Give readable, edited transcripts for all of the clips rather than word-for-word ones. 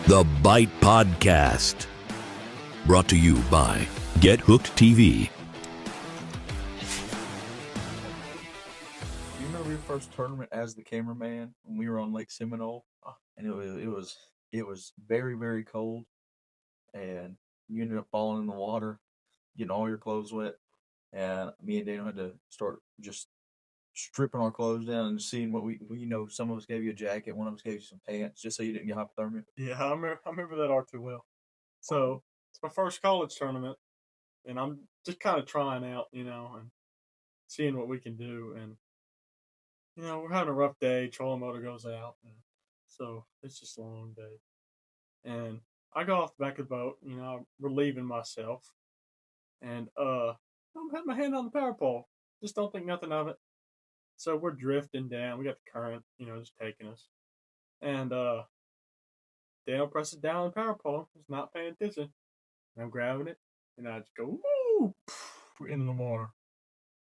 The Byte Podcast. Brought to you by Get Hooked TV. You remember your first tournament as the cameraman when we were on Lake Seminole? And it was very, very cold, and you ended up falling in the water, getting all your clothes wet, and me and Daniel had to start just stripping our clothes down and seeing what some of us gave you a jacket, one of us gave you some pants, just so you didn't get hypothermia. Yeah, I remember that all too well. So it's my first college tournament, and I'm just kind of trying out, and seeing what we can do. And we're having a rough day. Trolling motor goes out, and so it's just a long day. And I go off the back of the boat, I'm relieving myself, and I'm having my hand on the power pole. Just don't think nothing of it. So we're drifting down. We got the current, just taking us, and Daniel presses down on the power pole. He's not paying attention. And I'm grabbing it, and I just go, woo, into the water.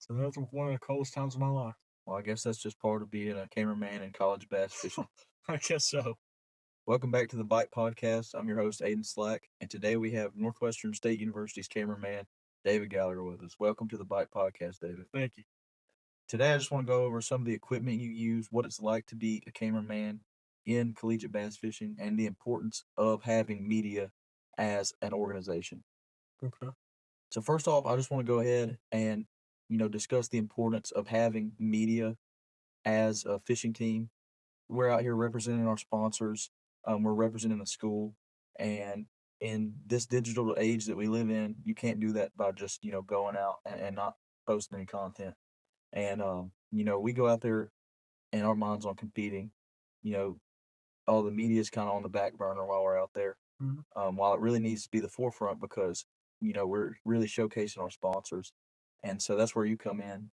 So that's one of the coldest times of my life. Well, I guess that's just part of being a cameraman in college bass fishing. I guess so. Welcome back to the Byte Podcast. I'm your host, Ayden Slack, and today we have Northwestern State University's cameraman, David Gallagher, with us. Welcome to the Byte Podcast, David. Thank you. Today, I just want to go over some of the equipment you use, what it's like to be a cameraman in collegiate bass fishing, and the importance of having media as an organization. Okay. So first off, I just want to go ahead and, discuss the importance of having media as a fishing team. We're out here representing our sponsors. We're representing the school, and in this digital age that we live in, you can't do that by just, going out and not posting any content. And, we go out there and our mind's on competing. All the media is kind of on the back burner while we're out there. Mm-hmm. While it really needs to be the forefront because, we're really showcasing our sponsors. And so that's where you come in.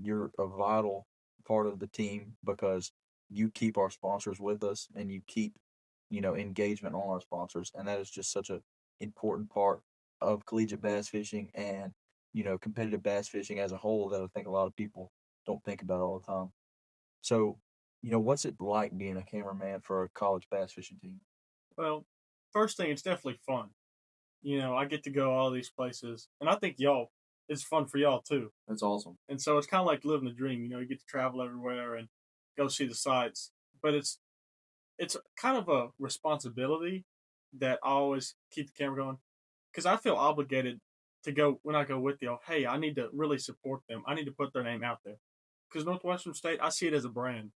You're a vital part of the team because you keep our sponsors with us and you keep, engagement on our sponsors. And that is just such a important part of collegiate bass fishing and, competitive bass fishing as a whole that I think a lot of people don't think about all the time. So, what's it like being a cameraman for a college bass fishing team? Well, first thing, it's definitely fun. I get to go all these places, and I think it's fun for y'all too. That's awesome. And so it's kind of like living the dream. You get to travel everywhere and go see the sights, but it's kind of a responsibility that I always keep the camera going because I feel obligated to go when I go with y'all. Hey, I need to really support them. I need to put their name out there because Northwestern State, I see it as a brand,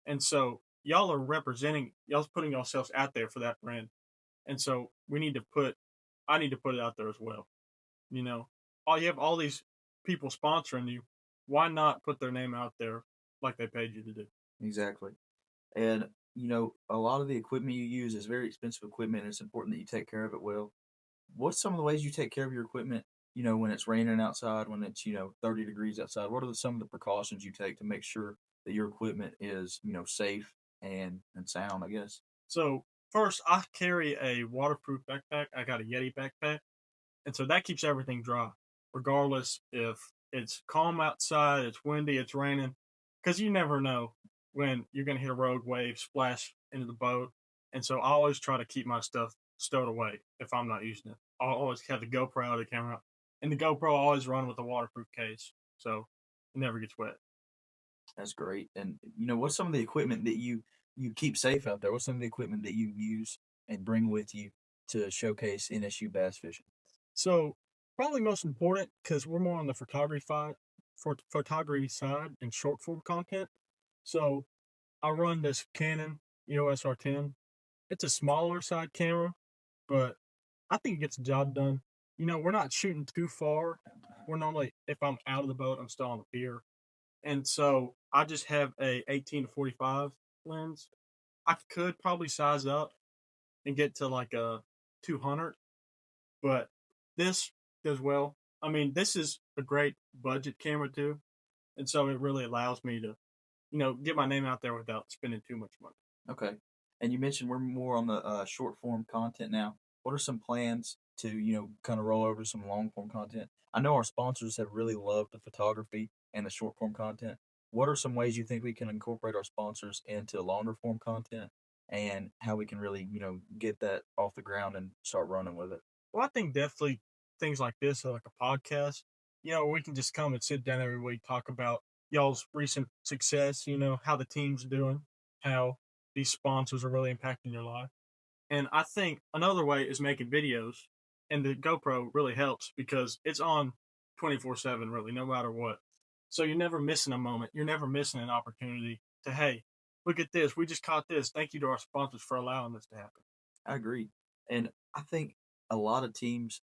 and so y'all are representing, y'all's putting yourselves out there for that brand, and so I need to put it out there as well. You have all these people sponsoring you. Why not put their name out there like they paid you to do? Exactly. And, a lot of the equipment you use is very expensive equipment, and it's important that you take care of it well. What's some of the ways you take care of your equipment, when it's raining outside, when it's, 30 degrees outside? What are some of the precautions you take to make sure that your equipment is, safe and sound, I guess? So, first, I carry a waterproof backpack. I got a Yeti backpack. And so that keeps everything dry, regardless if it's calm outside, it's windy, it's raining, because you never know when you're going to hit a rogue wave, splash into the boat. And so I always try to keep my stuff stowed away if I'm not using it. I'll always have the GoPro out of the camera, and the GoPro I always run with a waterproof case, so it never gets wet. That's great. And, what's some of the equipment that you keep safe out there? What's some of the equipment that you use and bring with you to showcase NSU bass fishing? So probably most important, because we're more on the photography side and short form content. So I run this Canon EOS R10. It's a smaller side camera, but I think it gets the job done. We're not shooting too far. We're normally, if I'm out of the boat, I'm still on the pier. And so I just have a 18 to 45 lens. I could probably size up and get to like a 200, but this does well. I mean, this is a great budget camera too. And so it really allows me to, get my name out there without spending too much money. Okay. And you mentioned we're more on the short form content now. What are some plans to, kind of roll over to some long form content? I know our sponsors have really loved the photography and the short form content. What are some ways you think we can incorporate our sponsors into longer form content and how we can really, get that off the ground and start running with it. Well, I think definitely things like this, like a podcast, we can just come and sit down every week, talk about y'all's recent success, how the team's doing, how these sponsors are really impacting your life. And I think another way is making videos, and the GoPro really helps because it's on 24/7, really, no matter what. So you're never missing a moment. You're never missing an opportunity to, hey, look at this. We just caught this. Thank you to our sponsors for allowing this to happen. I agree. And I think a lot of teams,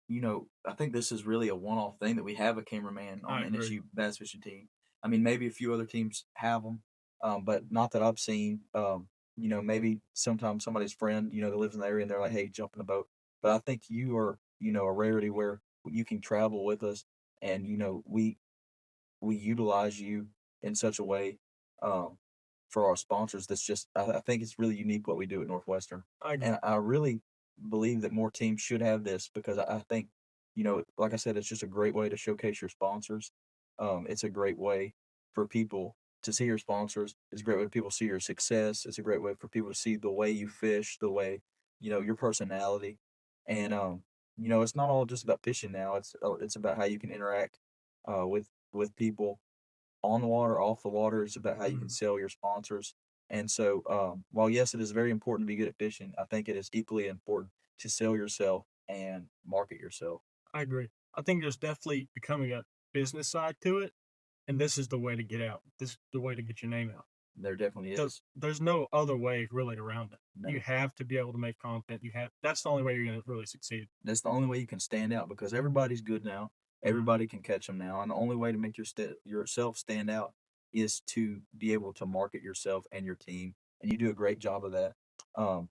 I think this is really a one-off thing that we have a cameraman on I the agree. NSU Bass Fishing Team. I mean, maybe a few other teams have them, but not that I've seen. Maybe sometimes somebody's friend, that lives in the area, and they're like, "Hey, jump in the boat." But I think you are, a rarity where you can travel with us, and we utilize you in such a way um, for our sponsors. That's just I think it's really unique what we do at Northwestern, I agree. and I really believe that more teams should have this because I think like I said, it's just a great way to showcase your sponsors. It's a great way for people to see your sponsors. It's a great way for people to see your success. It's a great way for people to see the way you fish, the way your personality, and it's not all just about fishing now. It's about how you can interact with people on the water, off the water. It's about how you can sell your sponsors. And so, while yes, it is very important to be good at fishing, I think it is equally important to sell yourself and market yourself. I agree. I think there's definitely becoming a business side to it, and this is the way to get out. This is the way to get your name out. There definitely is. There's no other way really around it. No. You have to be able to make content. That's the only way you're going to really succeed. That's the only way you can stand out because everybody's good now. Everybody can catch them now, and the only way to make yourself stand out is to be able to market yourself and your team, and you do a great job of that. Um,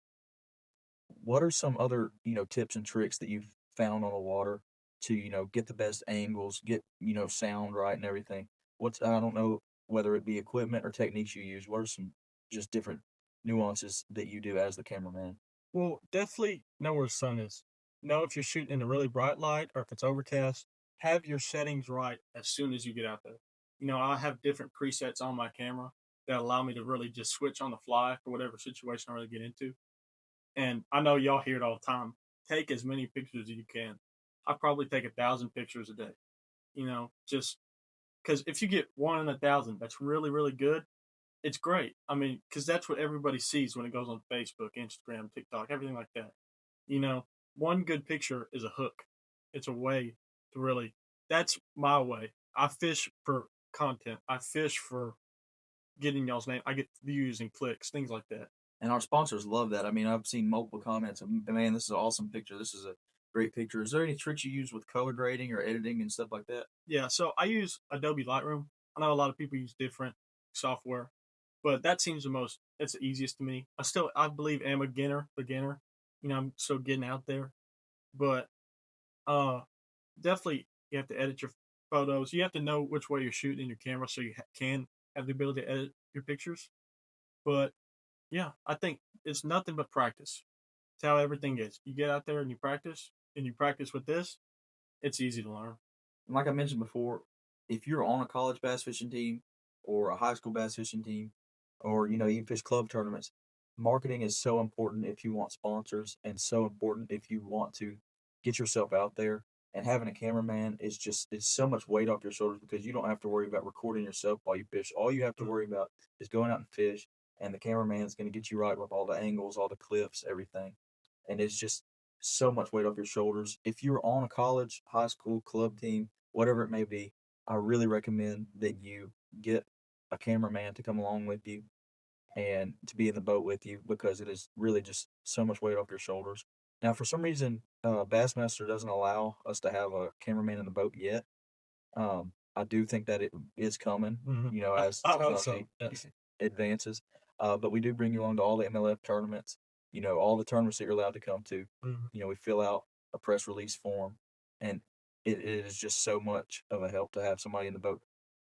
what are some other tips and tricks that you've found on the water to get the best angles, get sound right and everything? What's I don't know whether it be equipment or techniques you use. What are some just different nuances that you do as the cameraman? Well, definitely know where the sun is. Know if you're shooting in a really bright light or if it's overcast. Have your settings right as soon as you get out there. I have different presets on my camera that allow me to really just switch on the fly for whatever situation I really get into. And I know y'all hear it all the time. Take as many pictures as you can. I probably take 1,000 pictures a day. Just because if you get one in 1,000, that's really, really good. It's great. I mean, because that's what everybody sees when it goes on Facebook, Instagram, TikTok, everything like that. One good picture is a hook. It's a way to really. That's my way. I fish for content. I fish for getting y'all's name. I get views and clicks, things like that. And our sponsors love that. I mean, I've seen multiple comments of, man, this is an awesome picture. This is a great picture. Is there any tricks you use with color grading or editing and stuff like that? Yeah, so I use Adobe Lightroom. I know a lot of people use different software, but that seems it's the easiest to me. I believe am a beginner. I'm still getting out there, but uh, definitely you have to edit your photos. You have to know which way you're shooting in your camera so you can have the ability to edit your pictures. But yeah, I think it's nothing but practice. It's how everything is. You get out there and you practice with this, it's easy to learn. And like I mentioned before, if you're on a college bass fishing team or a high school bass fishing team, or you fish club tournaments, marketing is so important if you want sponsors, and so important if you want to get yourself out there. And having a cameraman is just it's so much weight off your shoulders because you don't have to worry about recording yourself while you fish. All you have to worry about is going out and fish, and the cameraman is going to get you right with all the angles, all the clips, everything. And it's just so much weight off your shoulders. If you're on a college, high school, club team, whatever it may be, I really recommend that you get a cameraman to come along with you and to be in the boat with you because it is really just so much weight off your shoulders. Now, for some reason, Bassmaster doesn't allow us to have a cameraman in the boat yet. I do think that it is coming, as I hope so. technology Yes. advances. But we do bring you along to all the MLF tournaments, all the tournaments that you're allowed to come to. We fill out a press release form, and it is just so much of a help to have somebody in the boat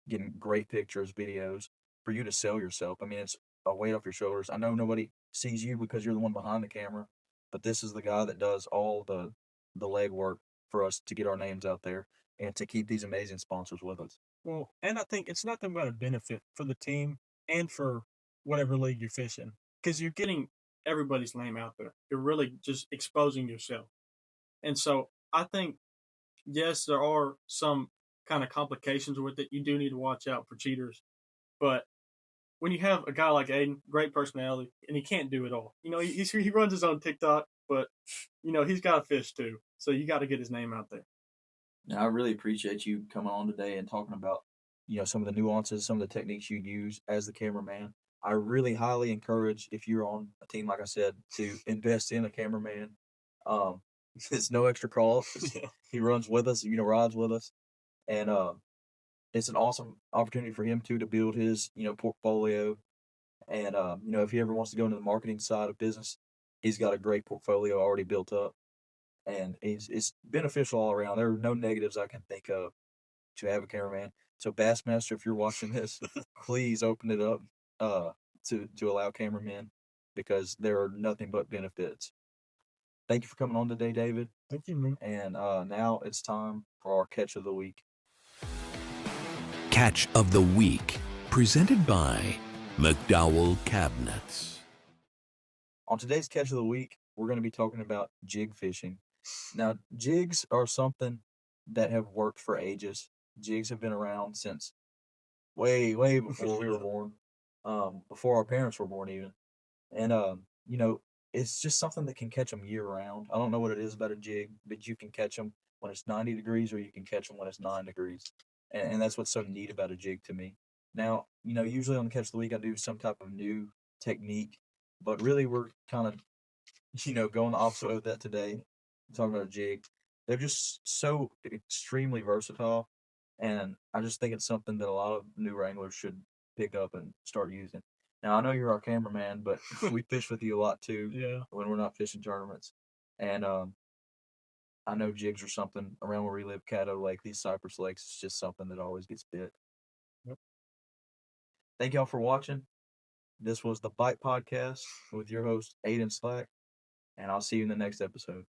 getting great pictures, videos for you to sell yourself. I mean, it's a weight off your shoulders. I know nobody sees you because you're the one behind the camera, but this is the guy that does all the legwork for us to get our names out there and to keep these amazing sponsors with us. Well, and I think it's nothing but a benefit for the team and for whatever league you're fishing. because you're getting everybody's name out there. You're really just exposing yourself. And so I think, yes, there are some kind of complications with it. You do need to watch out for cheaters. But when you have a guy like Ayden, great personality, and he can't do it all. He runs his own TikTok, but, he's got a fish too. So you got to get his name out there. Now, I really appreciate you coming on today and talking about, some of the nuances, some of the techniques you use as the cameraman. I really highly encourage, if you're on a team, like I said, to invest in a cameraman. It's no extra cost. He runs with us, rides with us. And it's an awesome opportunity for him too to build his, portfolio. And if he ever wants to go into the marketing side of business, he's got a great portfolio already built up, and it's beneficial all around. There are no negatives I can think of to have a cameraman. So Bassmaster, if you're watching this, please open it up to allow cameramen, because there are nothing but benefits. Thank you for coming on today, David. Thank you, man. And now it's time for our catch of the week. Catch of the Week, presented by McDowell Cabinets. On today's catch of the week, we're going to be talking about jig fishing. Now, jigs are something that have worked for ages. Jigs have been around since way, way before we were born, before our parents were born even. And, it's just something that can catch them year round. I don't know what it is about a jig, but you can catch them when it's 90 degrees, or you can catch them when it's 9 degrees. And that's what's so neat about a jig to me. Now, usually on the catch of the week, I do some type of new technique, but really we're kind of, going the opposite of that today. Talking about a jig. They're just so extremely versatile. And I just think it's something that a lot of new wranglers should pick up and start using. Now, I know you're our cameraman, but we fish with you a lot too. Yeah. When we're not fishing tournaments. And I know jigs are something around where we live, Caddo Lake, these Cypress Lakes, it's just something that always gets bit. Yep. Thank y'all for watching. This was the Byte Podcast with your host, Ayden Slack, and I'll see you in the next episode.